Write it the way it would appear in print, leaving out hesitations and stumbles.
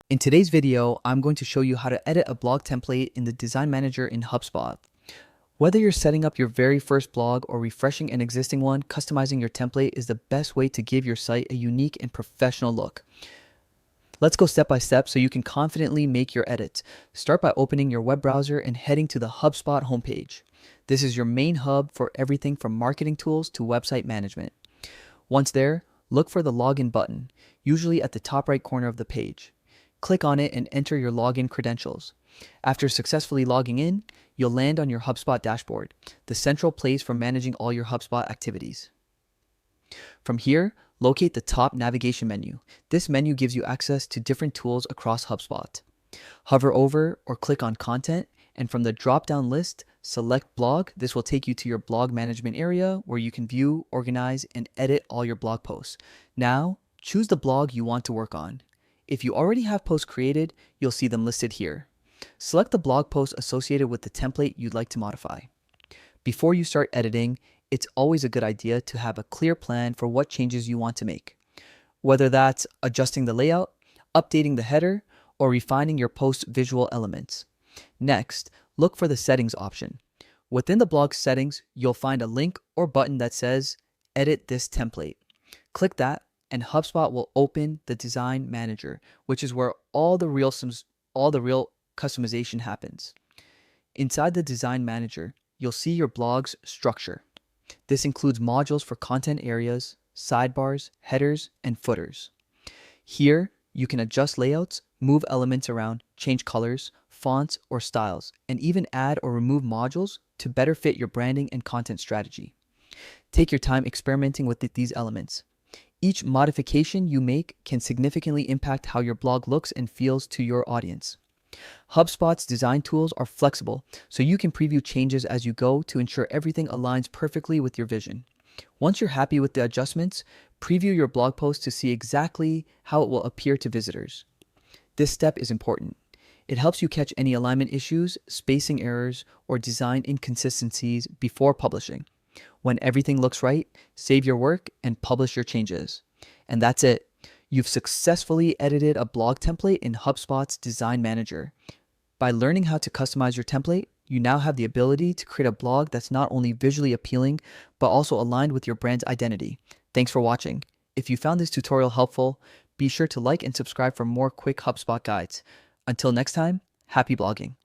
In today's video, I'm going to show you how to edit a blog template in the Design Manager in Hubspot. Whether you're setting up your very first blog or refreshing an existing one, customizing your template is the best way to give your site a unique and professional look. Let's go step by step so you can confidently make your edits. Start by opening your web browser and heading to the Hubspot homepage. This is your main hub for everything from marketing tools to website management. Once there, look for the login button, usually at the top right corner of the page. Click on it and enter your login credentials. After successfully logging in, you'll land on your HubSpot dashboard, the central place for managing all your HubSpot activities. From here, locate the top navigation menu. This menu gives you access to different tools across HubSpot. Hover over or click on Content, and from the drop-down list, select Blog. This will take you to your blog management area where you can view, organize, and edit all your blog posts. Now, choose the blog you want to work on. If you already have posts created, you'll see them listed here. Select the blog post associated with the template you'd like to modify. Before you start editing, it's always a good idea to have a clear plan for what changes you want to make. Whether that's adjusting the layout, updating the header, or refining your post's visual elements. Next, look for the settings option. Within the blog settings, you'll find a link or button that says Edit this template. Click that, and HubSpot will open the Design Manager, which is where all the real customization happens. Inside the Design Manager, you'll see your blog's structure. This includes modules for content areas, sidebars, headers, and footers. Here, you can adjust layouts, move elements around, change colors, fonts, or styles, and even add or remove modules to better fit your branding and content strategy. Take your time experimenting with these elements. Each modification you make can significantly impact how your blog looks and feels to your audience. HubSpot's design tools are flexible, so you can preview changes as you go to ensure everything aligns perfectly with your vision. Once you're happy with the adjustments, preview your blog post to see exactly how it will appear to visitors. This step is important. It helps you catch any alignment issues, spacing errors, or design inconsistencies before publishing. When everything looks right, save your work and publish your changes. And that's it. You've successfully edited a blog template in HubSpot's Design Manager. By learning how to customize your template, you now have the ability to create a blog that's not only visually appealing, but also aligned with your brand's identity. Thanks for watching. If you found this tutorial helpful, be sure to like and subscribe for more quick HubSpot guides. Until next time, happy blogging.